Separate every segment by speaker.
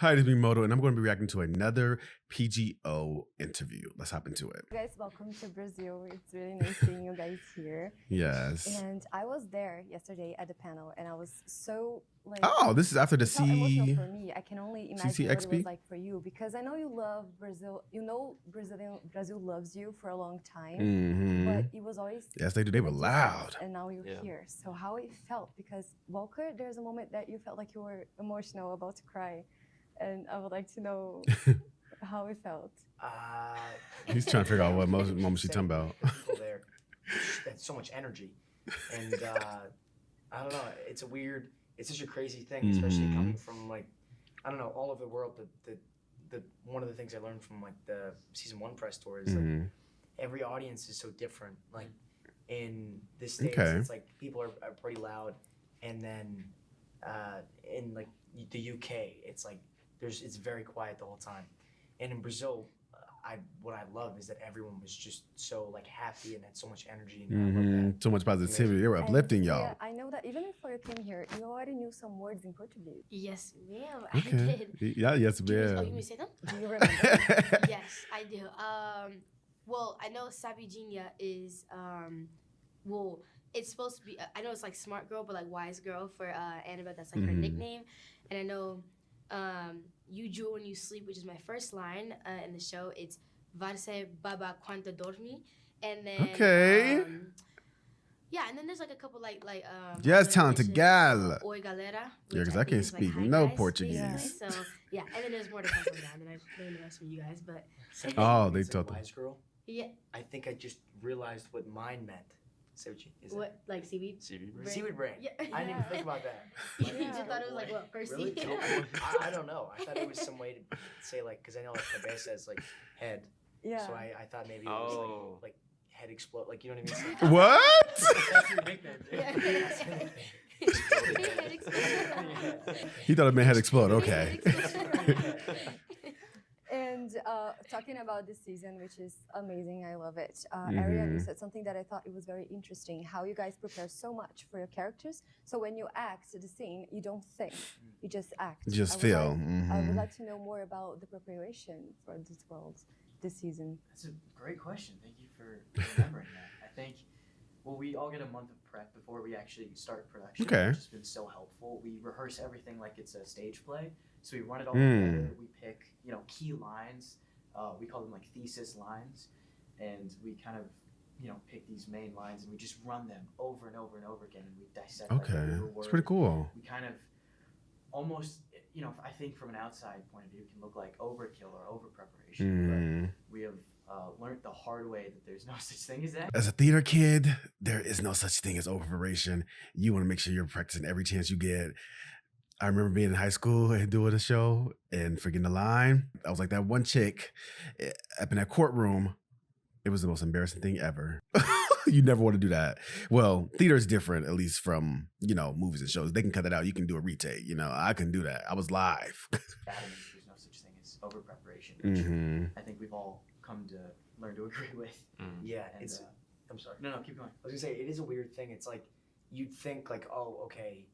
Speaker 1: Hi, this is Moto, and I'm going to be reacting to another PGO interview. Let's hop into it.
Speaker 2: Guys, welcome to Brazil. It's really nice seeing you guys here.
Speaker 1: Yes.
Speaker 2: And I was there yesterday at the panel, and I was so like.
Speaker 1: Oh, this is after the
Speaker 2: emotional for me. I can only imagine what it
Speaker 1: CCXP?
Speaker 2: was like for you, because I know you love Brazil. You know, Brazil loves you for a long time, but it was always
Speaker 1: yes, they do. They were loud,
Speaker 2: and now you're here. So how it felt? Because Walker, there's a moment that you felt like you were emotional, about to cry, and I would like to know how it felt.
Speaker 1: He's trying to figure out what moment she's talking about.
Speaker 3: People there, that's so much energy, and I don't know. It's such a crazy thing, especially coming from like, I don't know, all over the world. The one of the things I learned from like the season 1 press tour is like every audience is so different. Like in the States, it's like people are pretty loud, and then in like the UK, it's like it's very quiet the whole time, and in Brazil. What I love is that everyone was just so like happy and had so much energy and I love that.
Speaker 1: So much positivity. They were uplifting y'all.
Speaker 2: Yeah, I know that even before you came here, you already knew some words in Portuguese.
Speaker 4: Yes, ma'am.
Speaker 1: Okay.
Speaker 4: I did.
Speaker 1: Yeah, yes,
Speaker 4: Oh, you
Speaker 1: ma'am.
Speaker 4: want me to say them?
Speaker 2: Do you remember?
Speaker 4: Yes, I do. Well, I know Sabidinha is well, it's supposed to be. I know it's like smart girl, but like wise girl for Annabelle. That's like her nickname, and I know. You jewel when you sleep, which is my first line in the show. It's Varse Baba Quanta Dormi. And then yeah, and then there's like a couple like
Speaker 1: yes, talented gal.
Speaker 4: Oi galera.
Speaker 1: Yeah,
Speaker 4: because
Speaker 1: I can't speak no Portuguese.
Speaker 4: Yeah, so yeah, and then there's more to come from down, and I learned the rest from you guys. But
Speaker 1: They told them.
Speaker 3: Wise girl.
Speaker 4: Yeah.
Speaker 3: I think I just realized what mine meant. Is
Speaker 4: what, like seaweed?
Speaker 3: Seaweed brain.
Speaker 4: Yeah.
Speaker 3: I didn't even think about that.
Speaker 4: You just thought it was like what, Percy?
Speaker 3: Really? I don't know. I thought it was some way to say like, because I know like cabeza says like head.
Speaker 2: Yeah.
Speaker 3: So I thought maybe it was like head explode, like, you know what I mean?
Speaker 1: So, what?
Speaker 3: That's your nickname.
Speaker 4: Head explode.
Speaker 1: He thought it meant head explode. Okay.
Speaker 2: And talking about this season, which is amazing, I love it. Ariane, you said something that I thought it was very interesting, how you guys prepare so much for your characters. So when you act the scene, you don't think, you just act.
Speaker 1: Just feel.
Speaker 2: I would like to know more about the preparation for this world, this season.
Speaker 5: That's a great question. Thank you for remembering that. I think, well, we all get a month of prep before we actually start production, which has been so helpful. We rehearse everything like it's a stage play. So we run it all together. We pick, key lines. We call them like thesis lines, and we kind of, pick these main lines, and we just run them over and over and over again, and we dissect.
Speaker 1: Okay, it's pretty cool.
Speaker 5: We kind of almost, I think from an outside point of view, it can look like overkill or over preparation, but we have learned the hard way that there's no such thing as that.
Speaker 1: As a theater kid, there is no such thing as over preparation. You want to make sure you're practicing every chance you get. I remember being in high school and doing a show and forgetting the line. I was like that one chick up in that courtroom. It was the most embarrassing thing ever. You never want to do that. Well, theater is different, at least from, movies and shows. They can cut that out. You can do a retake. I couldn't do that. I was live.
Speaker 5: There's no such thing as over preparation, which I think we've all come to learn to agree with.
Speaker 3: Yeah,
Speaker 5: and,
Speaker 3: I'm sorry.
Speaker 5: No, keep going.
Speaker 3: I was gonna say, it is a weird thing. It's like, you'd think like, oh, okay,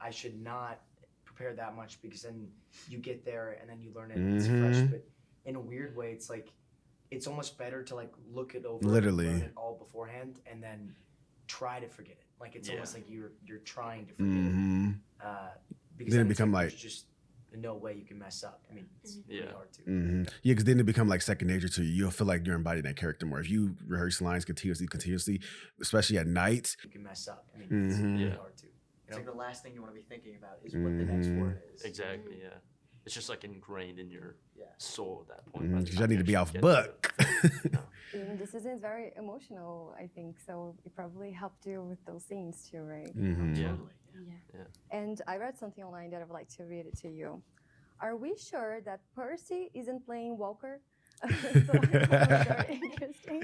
Speaker 3: I should not prepare that much, because then you get there and then you learn it and it's fresh. But in a weird way, it's like, it's almost better to like look it over,
Speaker 1: literally,
Speaker 3: learn it all beforehand, and then try to forget it. Like it's almost like you're trying to forget it. Because
Speaker 1: then it become like
Speaker 3: there's just no way you can mess up. I mean, it's really hard to.
Speaker 1: Yeah, because then it become like second nature to you. You'll feel like you're embodying that character more. If you rehearse lines continuously, especially at night,
Speaker 3: you can mess up. I mean, it's really hard to.
Speaker 5: It's like the last thing you want to be thinking about is what the next word is.
Speaker 6: Exactly, yeah. It's just like ingrained in your soul at that point.
Speaker 1: Because I need to be off book.
Speaker 2: And this season is very emotional, I think, so it probably helped you with those scenes too, right?
Speaker 5: Totally.
Speaker 4: Yeah.
Speaker 2: And I read something online that I would like to read it to you. Are we sure that Percy isn't playing Walker? So I thought it was very interesting,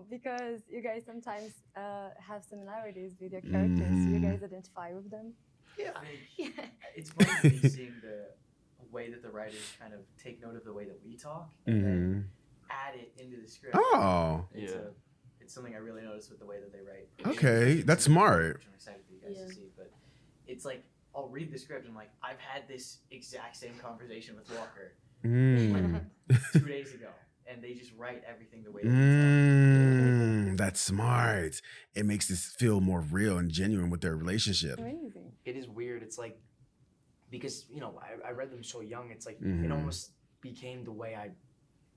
Speaker 2: because you guys sometimes have similarities with your characters. You guys identify with them.
Speaker 5: Yeah. It's funny to me seeing the way that the writers kind of take note of the way that we talk and then add it into the script.
Speaker 1: Oh.
Speaker 5: It's something I really noticed with the way that they write.
Speaker 1: Okay, that's smart.
Speaker 5: Which I'm excited for you guys to see, but it's like I'll read the script and I'm like, I've had this exact same conversation with Walker
Speaker 1: Mm.
Speaker 5: 2 days ago, and they just write everything the way that they tell.
Speaker 1: That's smart. It makes this feel more real and genuine with their relationship.
Speaker 2: Amazing.
Speaker 3: It is weird. It's like, because, you know, I read them so young, it's like,
Speaker 1: Mhm.
Speaker 3: it almost became the way I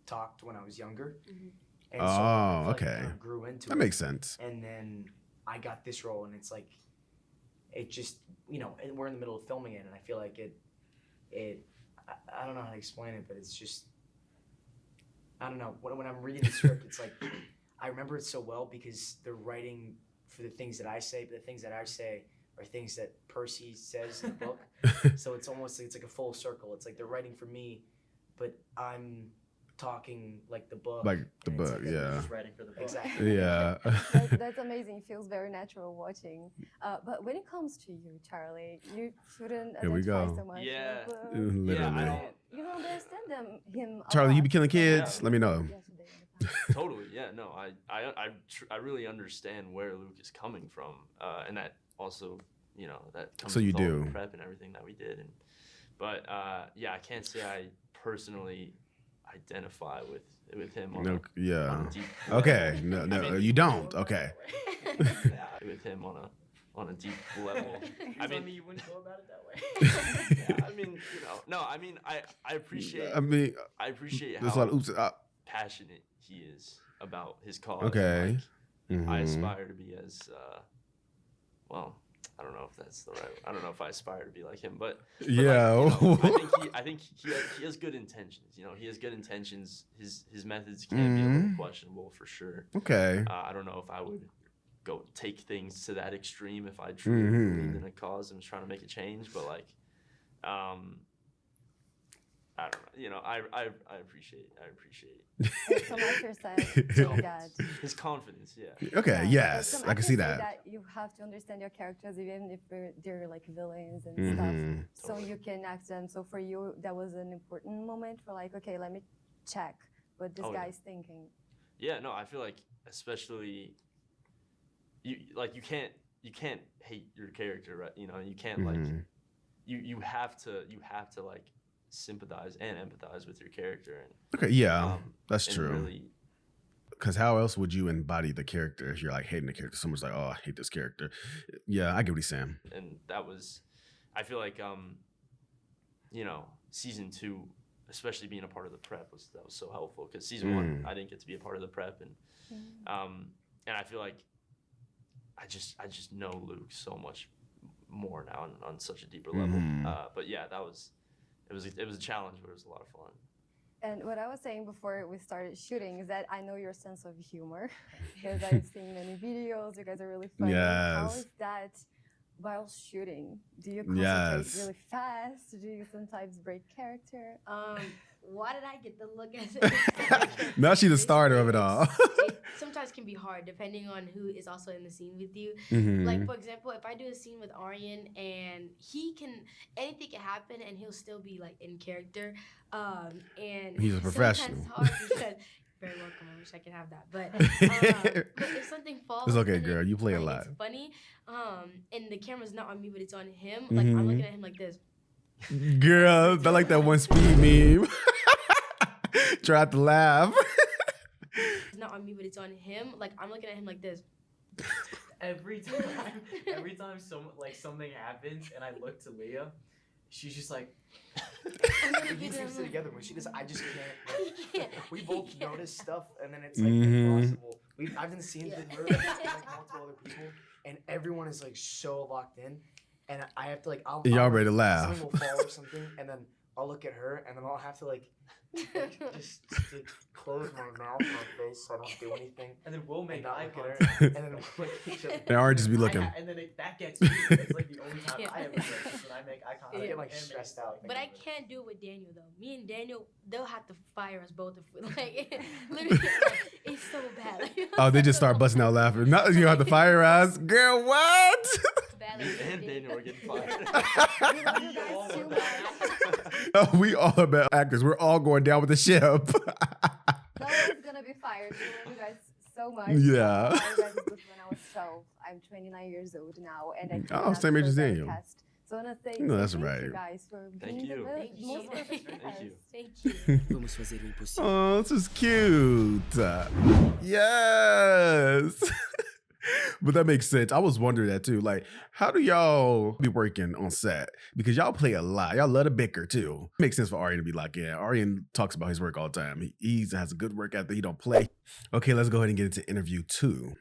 Speaker 3: talked when I was younger.
Speaker 4: Mhm.
Speaker 3: And
Speaker 1: Oh,
Speaker 3: I feel like I
Speaker 1: okay.
Speaker 3: kind of grew into
Speaker 1: That
Speaker 3: it.
Speaker 1: makes sense.
Speaker 3: And then I got this role, and it's like, it just, you know, and we're in the middle of filming it, and I feel like I don't know how to explain it, but it's just, I don't know. When I'm reading the script, it's like, I remember it so well because they're writing for the things that I say, but the things that I say are things that Percy says in the book. So it's almost, it's like a full circle. It's like they're writing for me, but I'm talking like the book.
Speaker 1: Like the
Speaker 3: and it's
Speaker 1: book,
Speaker 3: like-
Speaker 1: yeah.
Speaker 5: Just writing for the book.
Speaker 3: Exactly.
Speaker 1: Yeah.
Speaker 2: That's amazing. It feels very natural watching. But when it comes to you, Charlie, you shouldn't
Speaker 1: Here we
Speaker 2: identify
Speaker 1: go.
Speaker 2: so much
Speaker 6: Yeah.
Speaker 2: with Luke.
Speaker 1: Literally.
Speaker 6: Yeah, I
Speaker 2: You
Speaker 6: don't.
Speaker 2: you don't understand him. A
Speaker 1: Charlie, you be
Speaker 2: lot.
Speaker 1: killing kids?
Speaker 6: Yeah.
Speaker 1: Let me know.
Speaker 2: Yesterday in the past.
Speaker 6: Totally, yeah, no, I really understand where Luke is coming from, and that also, you know, that comes
Speaker 1: So you
Speaker 6: with all
Speaker 1: do.
Speaker 6: the prep and everything that we did, but yeah, I can't say I personally identify with him on
Speaker 1: No,
Speaker 6: a
Speaker 1: yeah.
Speaker 6: deep
Speaker 1: Okay. No,
Speaker 6: I
Speaker 1: no,
Speaker 6: mean-
Speaker 1: you don't. Okay.
Speaker 6: with him on a deep level.
Speaker 5: I
Speaker 6: I mean,
Speaker 5: mean, you wouldn't go about it that way.
Speaker 6: yeah, I mean, you know, no, I mean, I appreciate
Speaker 1: I mean,
Speaker 6: I appreciate
Speaker 1: there's a lot
Speaker 6: how
Speaker 1: of oops.
Speaker 6: passionate he is about his cause.
Speaker 1: Okay.
Speaker 6: and, like, I
Speaker 1: Mhm.
Speaker 6: aspire to be as well. I don't know if that's the right. I don't know if I aspire to be like him, but
Speaker 1: Yeah.
Speaker 6: like, you know, I think he has good intentions. You know, he has good intentions. His methods can be a little
Speaker 1: Mhm.
Speaker 6: questionable for sure.
Speaker 1: Okay.
Speaker 6: I don't know if I would go take things to that extreme if I truly
Speaker 1: Mhm.
Speaker 6: believed in a cause and was trying to make a change. But like, I don't know. You know, I appreciate
Speaker 2: And some actors say that.
Speaker 6: his confidence. Yeah.
Speaker 1: Okay.
Speaker 2: Yeah,
Speaker 1: Yes,
Speaker 2: some
Speaker 1: I can see
Speaker 2: actors say
Speaker 1: that.
Speaker 2: You have to understand your characters even if they're like villains and
Speaker 1: Mhm.
Speaker 2: stuff, so
Speaker 6: Totally.
Speaker 2: you can act them. So for you, that was an important moment for like, okay, let me check what this
Speaker 6: Oh, yeah.
Speaker 2: guy's thinking.
Speaker 6: Yeah, no, I feel like especially you can't hate your character, right? You know, you can't like
Speaker 1: Mhm.
Speaker 6: you have to like sympathize and empathize with your character and
Speaker 1: Okay. Yeah,
Speaker 6: um,
Speaker 1: that's
Speaker 6: and
Speaker 1: true.
Speaker 6: really
Speaker 1: Because how else would you embody the character if you're like hating the character? Someone's like, oh, I hate this character. Yeah, I get what he's saying.
Speaker 6: and that was I feel like you know, season 2, especially being a part of the prep was so helpful because season 1 I didn't get to be a part of the prep and I feel like I just know Luke so much more now on such a deeper level.
Speaker 1: Mhm.
Speaker 6: But yeah, it was a challenge, but it was a lot of fun.
Speaker 2: And what I was saying before we started shooting is that I know your sense of humor because I've seen many videos. You guys are really funny. How
Speaker 1: Yes.
Speaker 2: is that while shooting? Do you concentrate
Speaker 1: Yes.
Speaker 2: really fast? Do you sometimes break character?
Speaker 4: Why did I get the look at it?
Speaker 1: Now she's the starter of it all.
Speaker 4: It sometimes can be hard depending on who is also in the scene with you.
Speaker 1: Mhm.
Speaker 4: Like, for example, if I do a scene with Aryan and anything can happen and he'll still be like in character. And
Speaker 1: He's a
Speaker 4: sometimes
Speaker 1: professional.
Speaker 4: it's hard because, very welcome. I wish I could have that. But if something falls,
Speaker 1: It's okay,
Speaker 4: and
Speaker 1: girl. You play a
Speaker 4: like,
Speaker 1: lot.
Speaker 4: It's funny. And the camera's not on me, but it's on him. Like I'm looking
Speaker 1: Mhm.
Speaker 4: at him like this.
Speaker 1: Girl, I like that one speed meme. Tried to laugh.
Speaker 4: It's not on me, but it's on him. Like I'm looking at him like this.
Speaker 5: every time something happens and I look to Leah, she's just like,
Speaker 3: We do things together. When she does, I just can't.
Speaker 4: He can't.
Speaker 3: We both
Speaker 4: He can't.
Speaker 3: notice stuff, and then it's like
Speaker 1: Mhm.
Speaker 3: impossible. I've been seeing
Speaker 4: Yeah.
Speaker 3: the with like multiple other people, and everyone is like so locked in, and I have to like.
Speaker 1: Y'all
Speaker 3: I'll,
Speaker 1: ready to laugh.
Speaker 3: Something will fall or something, and then I'll look at her, and then I'll have to like just like, close my mouth, my face, so I don't do anything,
Speaker 5: and then we'll make
Speaker 3: and not
Speaker 5: eye
Speaker 3: look at her,
Speaker 5: contact.
Speaker 3: and then we'll look at each other.
Speaker 1: And Ari just be looking.
Speaker 5: And then that gets me. It's like the only time
Speaker 4: Yeah.
Speaker 5: I ever do it is when I make eye contact.
Speaker 3: I get like
Speaker 5: and make
Speaker 3: stressed
Speaker 5: eye
Speaker 3: out.
Speaker 5: contact.
Speaker 4: But I can't do it with Daniel though. Me and Daniel, they'll have to fire us both if we like. Literally, like, it's so bad. Like,
Speaker 1: Oh, they just start busting out laughing. Not you have to fire us, girl. What?
Speaker 4: Bad,
Speaker 6: You
Speaker 4: like,
Speaker 6: and Daniel were getting fired.
Speaker 2: We love you guys too much.
Speaker 1: We all are bad actors. We're all going down with the ship.
Speaker 2: No one's gonna be fired. We love you guys so much.
Speaker 1: Yeah.
Speaker 2: I read this book when I was 12. I'm 29 years old now, and I came
Speaker 1: Oh,
Speaker 2: out
Speaker 1: same age
Speaker 2: for
Speaker 1: as
Speaker 2: the
Speaker 1: Daniel.
Speaker 2: cast. So I want to say,
Speaker 1: No, that's
Speaker 2: thank
Speaker 1: right.
Speaker 2: you guys for
Speaker 6: Thank
Speaker 2: being
Speaker 6: you.
Speaker 2: the
Speaker 4: Thank you
Speaker 2: most
Speaker 4: so much.
Speaker 2: perfect
Speaker 6: Thank you.
Speaker 2: us.
Speaker 4: Thank you.
Speaker 7: Vamos fazer o impossível.
Speaker 1: Oh, this is cute. Yes. But that makes sense. I was wondering that too. Like, how do y'all be working on set? Because y'all play a lot. Y'all love to bicker too. Makes sense for Aryan to be like, yeah, Aryan talks about his work all the time. He has a good work ethic. He don't play. Okay, let's go ahead and get into interview 2.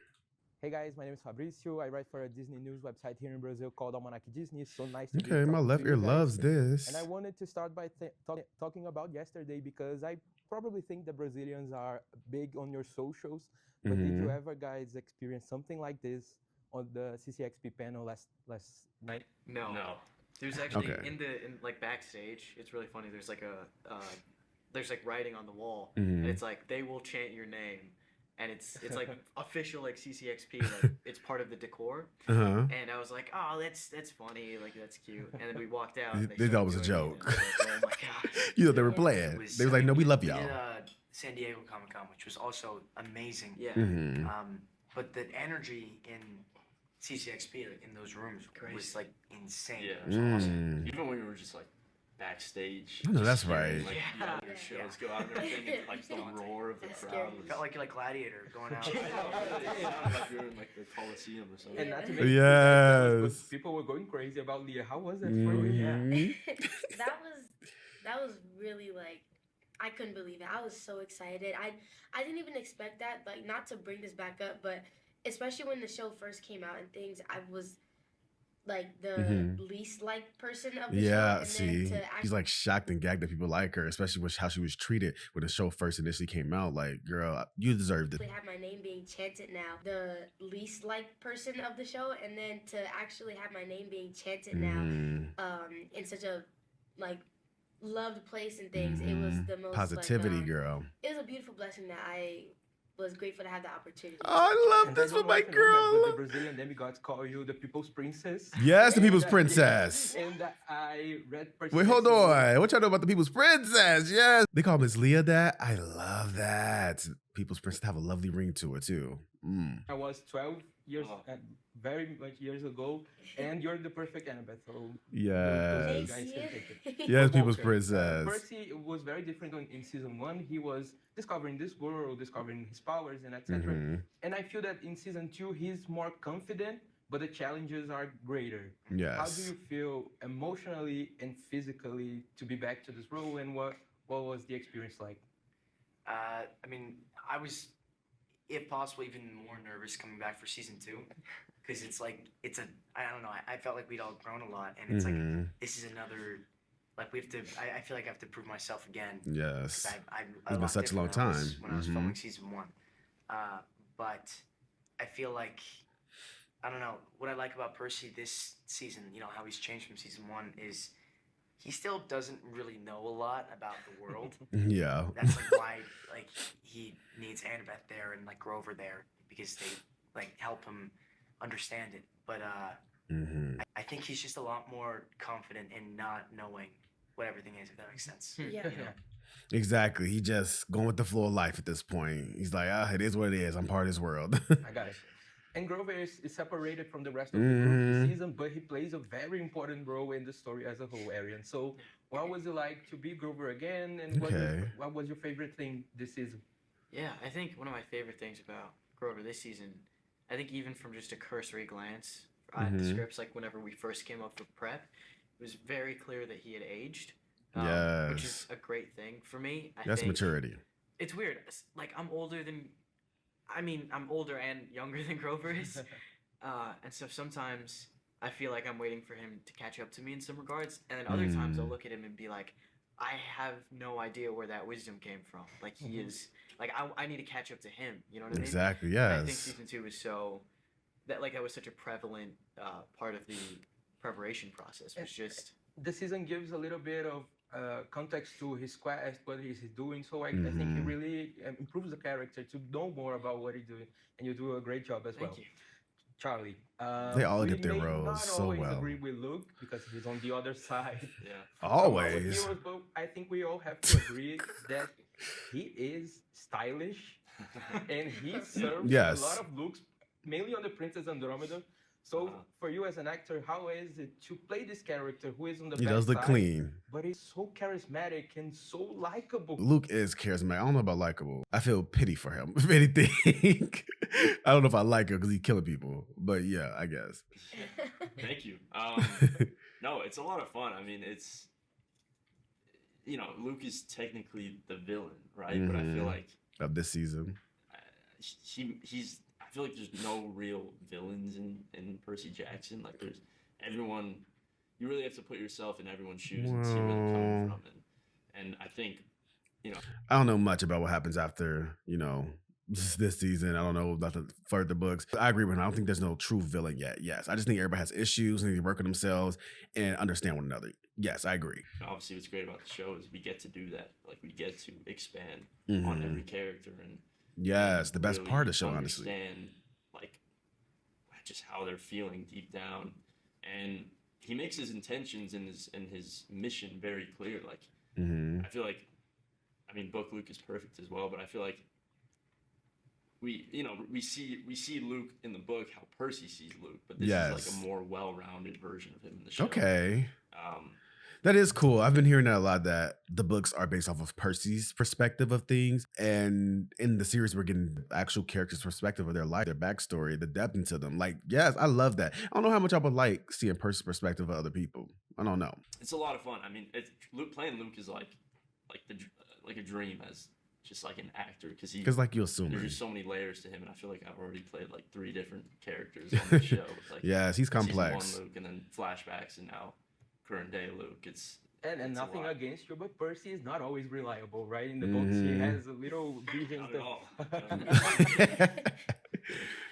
Speaker 8: Hey guys, my name is Fabrício. I write for a Disney news website here in Brazil called Almanac Disney. It's so nice to be
Speaker 1: Okay, my
Speaker 8: talking
Speaker 1: left
Speaker 8: to you
Speaker 1: ear
Speaker 8: guys.
Speaker 1: loves this.
Speaker 8: And I wanted to start by talking about yesterday because I probably think the Brazilians are big on your socials. But did you ever guys experience something like this on the CCXP panel last night?
Speaker 5: No.
Speaker 6: No.
Speaker 5: There's actually
Speaker 1: Okay.
Speaker 5: in like backstage. It's really funny. There's like there's like writing on the wall,
Speaker 1: Mhm.
Speaker 5: and it's like they will chant your name, and it's like official like CCXP. Like it's part of the decor.
Speaker 1: Uh-huh.
Speaker 5: And I was like, oh, that's funny. Like that's cute. And then we walked out.
Speaker 1: They
Speaker 5: And
Speaker 1: thought it
Speaker 5: started
Speaker 1: was a
Speaker 5: doing
Speaker 1: joke.
Speaker 5: and I was like, oh my god.
Speaker 1: You thought they were
Speaker 4: Yeah.
Speaker 1: playing.
Speaker 3: It was-
Speaker 1: They was
Speaker 3: I
Speaker 1: like, no,
Speaker 3: mean,
Speaker 1: we love
Speaker 3: we
Speaker 1: y'all.
Speaker 3: did San Diego Comic-Con, which was also amazing.
Speaker 5: Yeah.
Speaker 1: Mhm.
Speaker 3: But the energy in CCXP, like, in those rooms,
Speaker 5: Crazy.
Speaker 3: was like insane.
Speaker 6: Yeah.
Speaker 3: It was awesome.
Speaker 1: Mm.
Speaker 6: Even when we were just like backstage.
Speaker 1: No,
Speaker 6: just
Speaker 1: that's
Speaker 6: hearing,
Speaker 1: right.
Speaker 6: Like,
Speaker 5: Yeah.
Speaker 6: the other shows go out and everything, and like the roar of the
Speaker 4: That's
Speaker 6: crowd.
Speaker 4: scary.
Speaker 6: Was,
Speaker 3: Felt like Gladiator going out.
Speaker 6: I know, it sounded like we were in like the Coliseum or something.
Speaker 8: And not to
Speaker 4: Yeah.
Speaker 8: make you guys jealous,
Speaker 1: Yes.
Speaker 8: but people were going crazy about Leah. How was that for you?
Speaker 1: Mhm.
Speaker 4: that was really like I couldn't believe it. I was so excited. I didn't even expect that. Like not to bring this back up, but especially when the show first came out and things, I was like the
Speaker 1: Mhm.
Speaker 4: least liked person of the show.
Speaker 1: Yeah,
Speaker 4: And
Speaker 1: see,
Speaker 4: then to
Speaker 1: he's like shocked and gagged that people like her, especially with how she was treated when the show first initially came out. Like, girl, you deserved it.
Speaker 4: actually have my name being chanted now, the least liked person of the show, and then to actually have my name being chanted now,
Speaker 1: Mhm.
Speaker 4: in such a like loved place and things, it was
Speaker 1: Mhm.
Speaker 4: the most
Speaker 1: Positivity,
Speaker 4: like,
Speaker 1: girl.
Speaker 4: it was a beautiful blessing that I was grateful to have the opportunity.
Speaker 1: Oh, I love
Speaker 8: And I
Speaker 1: this
Speaker 8: don't
Speaker 1: for
Speaker 8: know
Speaker 1: my
Speaker 8: if you know that, but
Speaker 1: girl.
Speaker 8: the Brazilian demigods call you the people's princess.
Speaker 1: Yes, the people's
Speaker 8: And,
Speaker 1: princess.
Speaker 8: And I read Percy
Speaker 1: Wait, hold
Speaker 8: Jackson.
Speaker 1: on. What y'all know about the people's princess? Yes. They call Miss Leah that. I love that. People's princess have a lovely ring to it, too. Mm.
Speaker 8: I was 12 years,
Speaker 6: Oh.
Speaker 8: very much years ago, and you're the perfect Annabeth. So
Speaker 1: Yes.
Speaker 8: you guys can take it.
Speaker 1: Yes,
Speaker 8: But
Speaker 1: people's
Speaker 8: Walker,
Speaker 1: princess.
Speaker 8: Percy was very different in season 1. He was discovering this world, discovering his powers, and etc.
Speaker 1: Mhm.
Speaker 8: And I feel that in season 2, he's more confident, but the challenges are greater. How do
Speaker 1: Yes.
Speaker 8: you feel emotionally and physically to be back to this role, and what was the experience like?
Speaker 3: I mean, I was, if possible, even more nervous coming back for season 2, because it's like I don't know. I felt like we'd all grown a lot, and it's like
Speaker 1: Mhm.
Speaker 3: this is another. Like we have to. I feel like I have to prove myself again.
Speaker 1: Yes.
Speaker 3: It's
Speaker 1: been such a long time.
Speaker 3: when I was
Speaker 1: Mhm.
Speaker 3: filming season 1. But I feel like, I don't know, what I like about Percy this season, you know, how he's changed from season 1 is he still doesn't really know a lot about the world.
Speaker 1: Yeah.
Speaker 3: That's like why like he needs Annabeth there and like Grover there, because they like help him understand it. But
Speaker 1: Mhm.
Speaker 3: I think he's just a lot more confident in not knowing what everything is, if that makes sense.
Speaker 4: Yeah.
Speaker 3: You know?
Speaker 1: Exactly. He just going with the flow of life at this point. He's like, it is what it is. I'm part of this world.
Speaker 8: I got it. And Grover is separated from the rest of the group
Speaker 1: Mhm.
Speaker 8: this season, but he plays a very important role in the story as a whole, Arian. So, what was it like to be Grover again? And
Speaker 1: Okay.
Speaker 8: what was your favorite thing this season?
Speaker 5: Yeah, I think one of my favorite things about Grover this season, I think even from just a cursory glance at the
Speaker 1: Mhm.
Speaker 5: scripts, like whenever we first came up for prep, it was very clear that he had aged, which is
Speaker 1: Yes.
Speaker 5: a great thing for me. I
Speaker 1: That's
Speaker 5: think
Speaker 1: maturity.
Speaker 5: It's weird. Like I'm older I'm older and younger than Grover is, and so sometimes I feel like I'm waiting for him to catch up to me in some regards, and then other times I'll look at him and be like, I have no idea where that wisdom came from. Like he is like I need to catch up to him. You know what I mean?
Speaker 1: Exactly.
Speaker 5: And I think
Speaker 1: Yes.
Speaker 5: season 2 was that was such a prevalent part of the preparation process. Was just
Speaker 8: The season gives a little bit of context to his quest, what he's doing. So I think he
Speaker 1: Mhm.
Speaker 8: really improves the character to know more about what he's doing, and you do a great job as well.
Speaker 5: thank you.
Speaker 8: Charlie,
Speaker 1: They all
Speaker 8: we
Speaker 1: get their
Speaker 8: may
Speaker 1: roles
Speaker 8: not
Speaker 1: so
Speaker 8: always
Speaker 1: well.
Speaker 8: agree with Luke because he's on the other side.
Speaker 6: Yeah.
Speaker 8: from our
Speaker 1: Always.
Speaker 8: heroes, but I think we all have to agree that he is stylish and he serves
Speaker 1: Yes.
Speaker 8: a lot of looks, mainly on the Princess Andromeda. So
Speaker 6: Uh-huh.
Speaker 8: for you as an actor, how is it to play this character who is on the
Speaker 1: He
Speaker 8: bad
Speaker 1: does look
Speaker 8: side,
Speaker 1: clean.
Speaker 8: but he's so charismatic and so likable?
Speaker 1: Luke is charismatic. I don't know about likable. I feel pity for him, if anything. I don't know if I like him because he's killing people. But yeah, I guess.
Speaker 6: Thank you. No, it's a lot of fun. I mean, it's, you know, Luke is technically the villain, right? But I feel
Speaker 1: Mhm.
Speaker 6: like
Speaker 1: Of this season.
Speaker 6: he's. I feel like there's no real villains in Percy Jackson. Like there's everyone. You really have to put yourself in everyone's shoes and see where they're coming
Speaker 1: Well,
Speaker 6: from. And I think, you know,
Speaker 1: I don't know much about what happens after, this season. I don't know nothing further books. I agree with him. I don't think there's no true villain yet. Yes. I just think everybody has issues and they work on themselves and understand one another. Yes, I agree.
Speaker 6: obviously what's great about the show is we get to do that. Like we get to expand on
Speaker 1: Mhm.
Speaker 6: every character and
Speaker 1: Yes, the best
Speaker 6: really
Speaker 1: part of the show, honestly.
Speaker 6: understand like just how they're feeling deep down, and he makes his intentions and his mission very clear. Like
Speaker 1: Hmm.
Speaker 6: I feel like, I mean, book Luke is perfect as well, but I feel like we see Luke in the book how Percy sees Luke, but this is like
Speaker 1: Yes.
Speaker 6: a more well-rounded version of him in the show.
Speaker 1: Okay.
Speaker 6: Um,
Speaker 1: That is cool. I've been hearing that a lot, that the books are based off of Percy's perspective of things. And in the series, we're getting actual characters' perspective of their life, their backstory, the depth into them. Like, yes, I love that. I don't know how much I would like seeing Percy's perspective of other people. I don't know.
Speaker 6: it's a lot of fun. I mean, playing Luke is like a dream as just like an actor because
Speaker 1: Because, like, you
Speaker 6: there's
Speaker 1: assume.
Speaker 6: just so many layers to him, and I feel like I've already played like 3 different characters on the show. Like
Speaker 1: Yes, he's
Speaker 6: season
Speaker 1: complex.
Speaker 6: 1 Luke, and then flashbacks, and now current day Luke.
Speaker 8: And
Speaker 6: It's a
Speaker 8: nothing
Speaker 6: lot.
Speaker 8: against you, but Percy is not always reliable, right? In the books, he
Speaker 1: Mhm.
Speaker 8: has a little visions
Speaker 6: Not at all.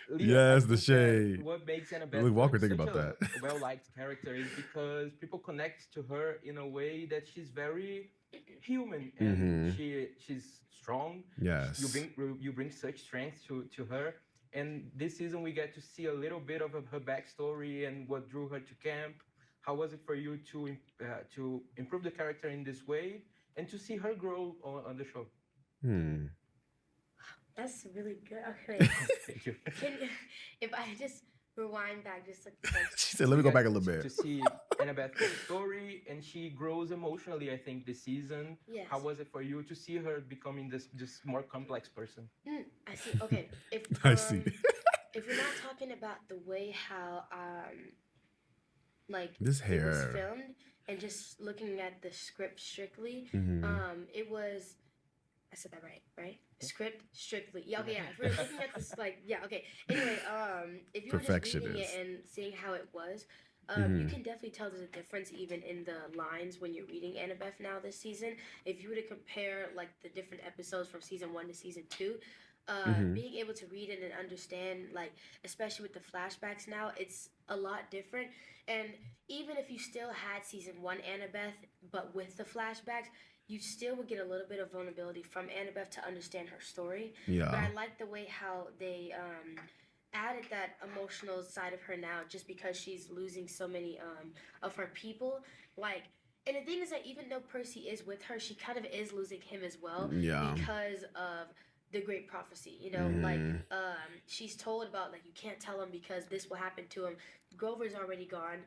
Speaker 8: Leo,
Speaker 1: Yes,
Speaker 8: I
Speaker 1: the
Speaker 8: think that
Speaker 1: shade.
Speaker 8: what makes Annabeth
Speaker 1: Luke Walker, think
Speaker 8: such
Speaker 1: about
Speaker 8: a
Speaker 1: that.
Speaker 8: well-liked character is because people connect to her in a way that she's very human, and
Speaker 1: Mhm.
Speaker 8: she's strong.
Speaker 1: Yes.
Speaker 8: You bring such strength to her. And this season we get to see a little bit of her backstory and what drew her to camp. How was it for you to improve the character in this way and to see her grow on the show?
Speaker 4: That's really good. Okay,
Speaker 8: Thank you.
Speaker 4: if I just rewind back, just like
Speaker 1: She said, let me go back a little
Speaker 8: To
Speaker 1: bit.
Speaker 8: see Annabeth's story, and she grows emotionally, I think, this season.
Speaker 4: yes.
Speaker 8: How was it for you to see her becoming this just more complex person?
Speaker 4: I see. Okay, if
Speaker 1: I see.
Speaker 4: if we're not talking about the way how like
Speaker 1: This
Speaker 4: it was
Speaker 1: hair.
Speaker 4: filmed and just looking at the script strictly,
Speaker 1: Mhm.
Speaker 4: it was. I said that right? Script strictly. Yeah, okay, yeah. If we're looking at this, like, yeah, okay. Anyway, if you were just reading it
Speaker 1: Perfectionist.
Speaker 4: and seeing how it was, you can definitely tell there's a difference even in the lines when you're reading Annabeth now this season. If you were to compare like the different episodes from season 1 to season 2, being able to read it and understand, like, especially with the flashbacks now, it's a lot different. And even if you still had season 1 Annabeth, but with the flashbacks, you still would get a little bit of vulnerability from Annabeth to understand her story. But
Speaker 1: Yeah.
Speaker 4: I like the way how they added that emotional side of her now, just because she's losing so many of her people. Like, and the thing is that even though Percy is with her, she kind of is losing him as well
Speaker 1: Yeah.
Speaker 4: because of the great prophecy. You know, like she's told about, like, you can't tell him because this will happen to him. Grover's already gone.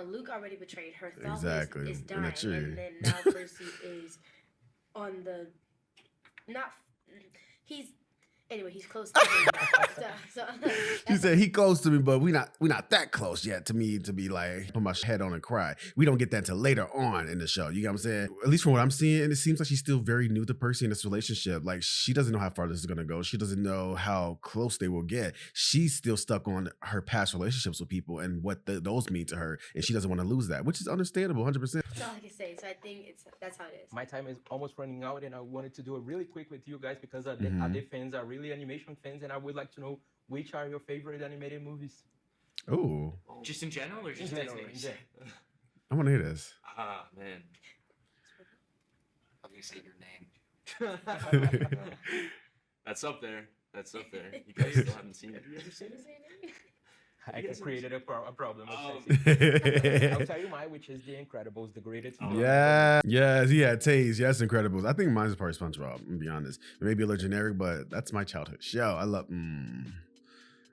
Speaker 4: Luke already betrayed her. Thought
Speaker 1: Exactly.
Speaker 4: is
Speaker 1: In the
Speaker 4: dying,
Speaker 1: tree.
Speaker 4: and then now Percy is on the not. He's anyway. He's close to him. so
Speaker 1: She said he close to me, but we not that close yet to me to be like put my head on and cry. We don't get that until later on in the show. You get what I'm saying? At least from what I'm seeing, and it seems like she's still very new to Percy in this relationship. Like she doesn't know how far this is gonna go. She doesn't know how close they will get. She's still stuck on her past relationships with people and what those mean to her, and she doesn't want to lose that, which is understandable, 100%.
Speaker 4: that's all I can say. So I think that's how it is.
Speaker 8: My time is almost running out, and I wanted to do it really quick with you guys because the Ade fans are really animation fans, and I would like to know which are your favorite animated movies.
Speaker 1: Oh,
Speaker 3: Just in general, or just
Speaker 8: In general,
Speaker 3: Disney?
Speaker 8: in
Speaker 1: I want to hear this.
Speaker 6: Ah, man.
Speaker 3: I'm gonna say your name.
Speaker 6: That's up there. You guys still haven't seen it.
Speaker 3: Have you ever seen it?
Speaker 8: I
Speaker 6: You guys
Speaker 8: created a problem.
Speaker 6: Oh.
Speaker 8: I'll tell you mine, which is The Incredibles, the greatest.
Speaker 6: Oh.
Speaker 8: film.
Speaker 1: Yeah, yes, he had Taze. Yes, Incredibles. I think mine's probably SpongeBob. I'm gonna be honest. It may be a little generic, but that's my childhood show. I love.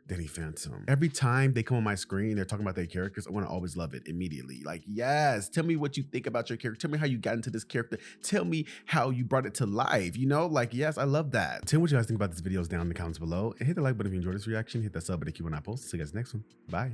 Speaker 1: Danny Phantom. Every time they come on my screen, they're talking about their characters, I want to always love it immediately. Like, yes, tell me what you think about your character. Tell me how you got into this character. Tell me how you brought it to life. You know, like, yes, I love that. Tell me what you guys think about this videos down in the comments below. And hit the like button if you enjoyed this reaction. Hit that sub button if you want to post. See you guys next one. Bye.